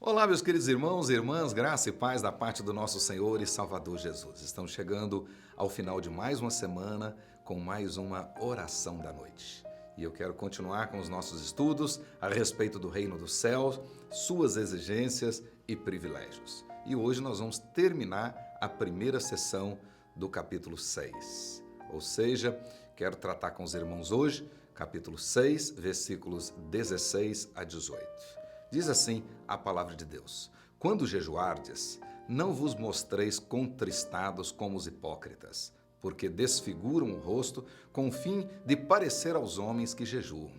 Olá, meus queridos irmãos e irmãs, graça e paz da parte do nosso Senhor e Salvador Jesus. Estamos chegando ao final de mais uma semana com mais uma oração da noite. E eu quero continuar com os nossos estudos a respeito do reino dos céus, suas exigências e privilégios. E hoje nós vamos terminar a primeira sessão do capítulo 6. Ou seja, quero tratar com os irmãos hoje, capítulo 6, versículos 16 a 18. Diz assim a palavra de Deus: Quando jejuardes, não vos mostreis contristados como os hipócritas, porque desfiguram o rosto com o fim de parecer aos homens que jejuam.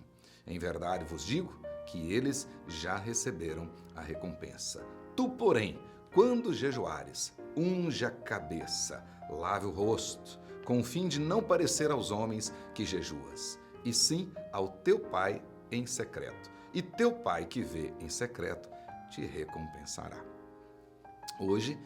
Em verdade vos digo que eles já receberam a recompensa. Tu, porém, quando jejuares, unge a cabeça, lave o rosto, com o fim de não parecer aos homens que jejuas, e sim ao teu Pai em secreto. E teu Pai que vê em secreto te recompensará. Hoje,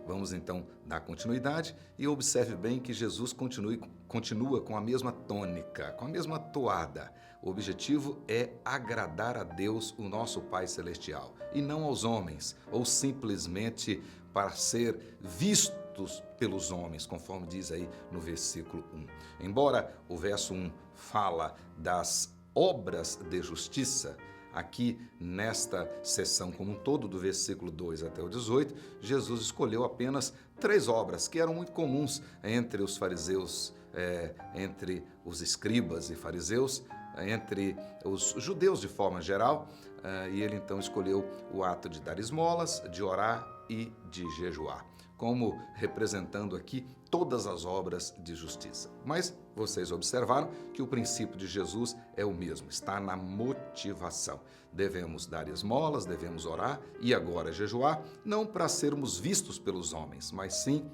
vamos então dar continuidade e observe bem que Jesus continua com a mesma tônica, com a mesma toada. O objetivo é agradar a Deus, o nosso Pai Celestial, e não aos homens, ou simplesmente para ser vistos pelos homens, conforme diz aí no versículo 1. Embora o verso 1 fala das obras de justiça, aqui nesta sessão como um todo, do versículo 2 até o 18, Jesus escolheu apenas 3 obras que eram muito comuns entre os fariseus, entre os escribas e fariseus, entre os judeus de forma geral, e ele então escolheu o ato de dar esmolas, de orar e de jejuar, como representando aqui todas as obras de justiça. Mas vocês observaram que o princípio de Jesus é o mesmo, está na motivação. Devemos dar esmolas, devemos orar e agora jejuar, não para sermos vistos pelos homens, mas sim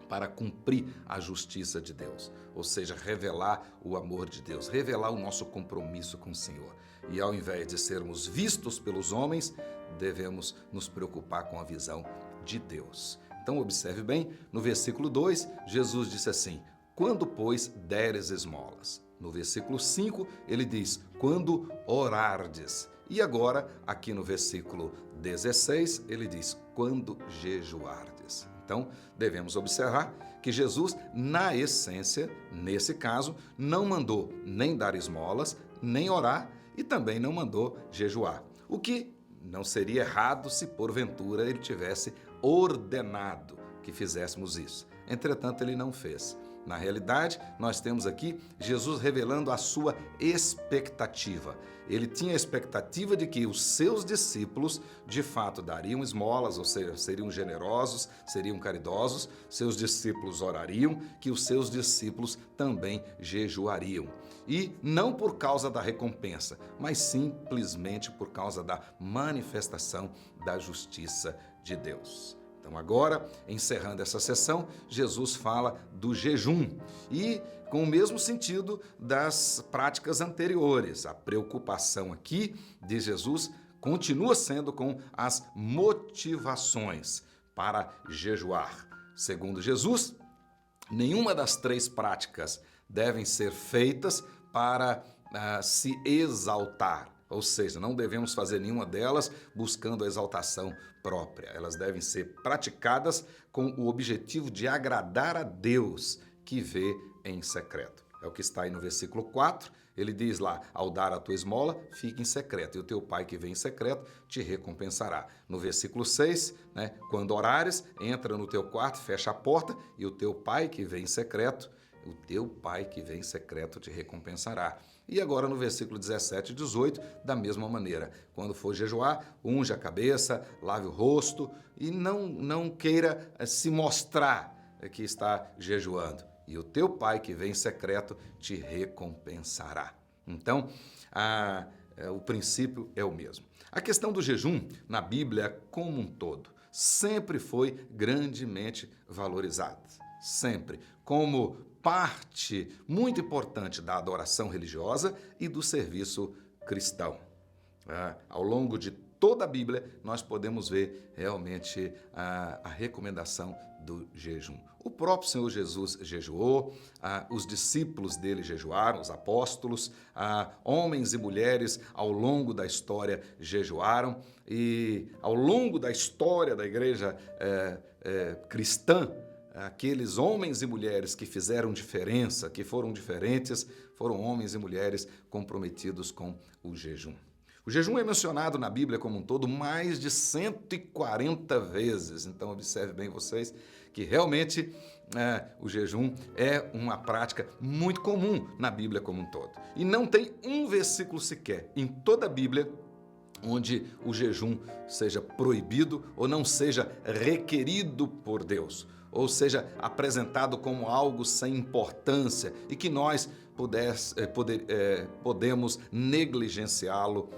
para cumprir a justiça de Deus, ou seja, revelar o amor de Deus, revelar o nosso compromisso com o Senhor. E ao invés de sermos vistos pelos homens, devemos nos preocupar com a visão de Deus. Então observe bem, no versículo 2, Jesus disse assim: quando, pois, deres esmolas. No versículo 5, ele diz: quando orardes. E agora, aqui no versículo 16, ele diz: quando jejuardes. Então, devemos observar que Jesus, na essência, nesse caso, não mandou nem dar esmolas, nem orar e também não mandou jejuar. O que não seria errado se, porventura, ele tivesse ordenado que fizéssemos isso. Entretanto, ele não fez. Na realidade, nós temos aqui Jesus revelando a sua expectativa. Ele tinha a expectativa de que os seus discípulos, de fato, dariam esmolas, ou seja, seriam generosos, seriam caridosos, seus discípulos orariam, que os seus discípulos também jejuariam. E não por causa da recompensa, mas simplesmente por causa da manifestação da justiça de Deus. Então agora, encerrando essa sessão, Jesus fala do jejum e com o mesmo sentido das práticas anteriores. A preocupação aqui de Jesus continua sendo com as motivações para jejuar. Segundo Jesus, nenhuma das 3 práticas devem ser feitas para se exaltar. Ou seja, não devemos fazer nenhuma delas buscando a exaltação própria. Elas devem ser praticadas com o objetivo de agradar a Deus, que vê em secreto. É o que está aí no versículo 4. Ele diz lá: ao dar a tua esmola, fica em secreto, e o teu Pai que vê em secreto te recompensará. No versículo 6, quando orares, entra no teu quarto, fecha a porta, e o teu Pai que vê em secreto, o teu Pai que vê em secreto te recompensará. E agora no versículo 17 e 18, da mesma maneira, quando for jejuar, unja a cabeça, lave o rosto e não queira se mostrar que está jejuando. E o teu Pai que vem em secreto te recompensará. Então, o princípio é o mesmo. A questão do jejum na Bíblia como um todo sempre foi grandemente valorizada. Sempre. Como parte muito importante da adoração religiosa e do serviço cristão. Ao longo de toda a Bíblia nós podemos ver realmente a recomendação do jejum. O próprio Senhor Jesus jejuou, os discípulos dele jejuaram, os apóstolos, homens e mulheres ao longo da história jejuaram, e ao longo da história da igreja cristã, aqueles homens e mulheres que fizeram diferença, que foram diferentes, foram homens e mulheres comprometidos com o jejum. O jejum é mencionado na Bíblia como um todo mais de 140 vezes. Então, observe bem vocês que realmente o jejum é uma prática muito comum na Bíblia como um todo. E não tem um versículo sequer em toda a Bíblia onde o jejum seja proibido ou não seja requerido por Deus, ou seja apresentado como algo sem importância e que nós podemos negligenciá-lo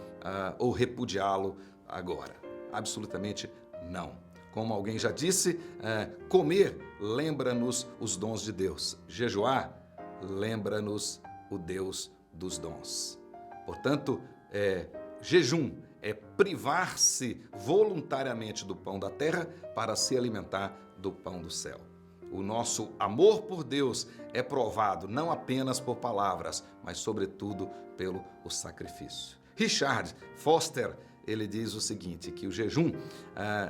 ou repudiá-lo agora. Absolutamente não. Como alguém já disse, comer lembra-nos os dons de Deus. Jejuar lembra-nos o Deus dos dons. Portanto, jejum é privar-se voluntariamente do pão da terra para se alimentar do pão do céu. O nosso amor por Deus é provado não apenas por palavras, mas sobretudo pelo sacrifício. Richard Foster, ele diz o seguinte, que o jejum,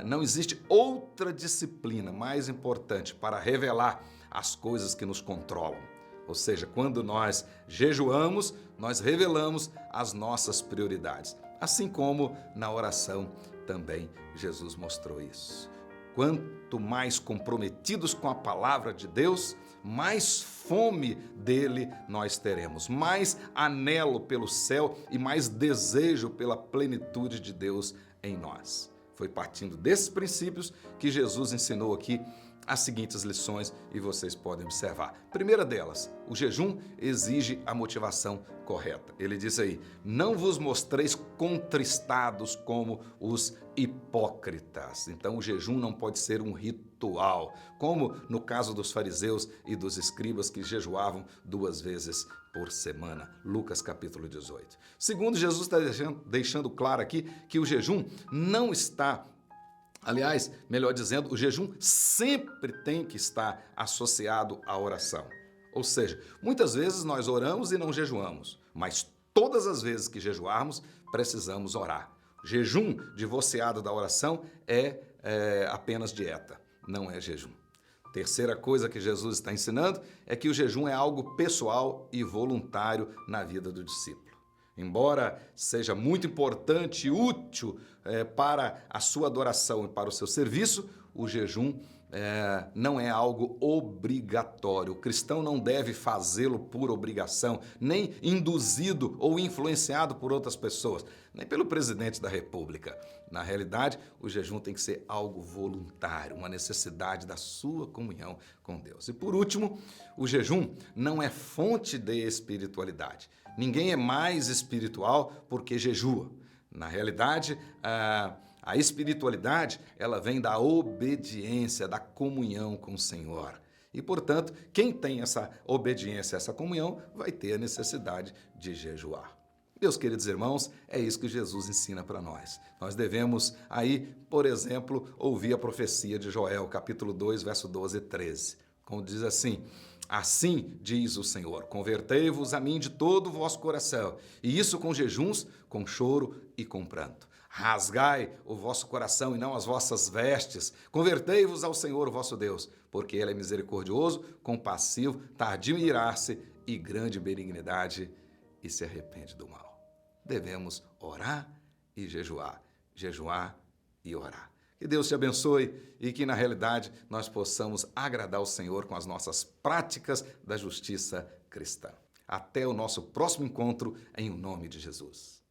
não existe outra disciplina mais importante para revelar as coisas que nos controlam. Ou seja, quando nós jejuamos, nós revelamos as nossas prioridades. Assim como na oração também Jesus mostrou isso. Quanto mais comprometidos com a palavra de Deus, mais fome dele nós teremos, mais anelo pelo céu e mais desejo pela plenitude de Deus em nós. Foi partindo desses princípios que Jesus ensinou aqui as seguintes lições e vocês podem observar. Primeira delas, o jejum exige a motivação correta. Ele diz aí, não vos mostreis contristados como os hipócritas. Então o jejum não pode ser um ritual, como no caso dos fariseus e dos escribas que jejuavam 2 vezes por semana. Lucas capítulo 18. Segundo, Jesus está deixando claro aqui que o jejum não está... Aliás, melhor dizendo, o jejum sempre tem que estar associado à oração. Ou seja, muitas vezes nós oramos e não jejuamos, mas todas as vezes que jejuarmos, precisamos orar. Jejum divorciado da oração é apenas dieta, não é jejum. Terceira coisa que Jesus está ensinando é que o jejum é algo pessoal e voluntário na vida do discípulo. Embora seja muito importante e útil para a sua adoração e para o seu serviço, o jejum não é algo obrigatório. O cristão não deve fazê-lo por obrigação, nem induzido ou influenciado por outras pessoas, nem pelo presidente da República. Na realidade, o jejum tem que ser algo voluntário, uma necessidade da sua comunhão com Deus. E por último, o jejum não é fonte de espiritualidade. Ninguém é mais espiritual porque jejua. Na realidade, a espiritualidade, ela vem da obediência, da comunhão com o Senhor. E, portanto, quem tem essa obediência, essa comunhão, vai ter a necessidade de jejuar. Meus queridos irmãos, é isso que Jesus ensina para nós. Nós devemos aí, por exemplo, ouvir a profecia de Joel, capítulo 2, verso 12 e 13. Como diz assim, assim diz o Senhor, convertei-vos a mim de todo o vosso coração, e isso com jejuns, com choro e com pranto. Rasgai o vosso coração e não as vossas vestes. Convertei-vos ao Senhor, vosso Deus, porque Ele é misericordioso, compassivo, tardio em irar-se e grande benignidade, e se arrepende do mal. Devemos orar e jejuar, jejuar e orar. Que Deus te abençoe e que, na realidade, nós possamos agradar o Senhor com as nossas práticas da justiça cristã. Até o nosso próximo encontro, em nome de Jesus.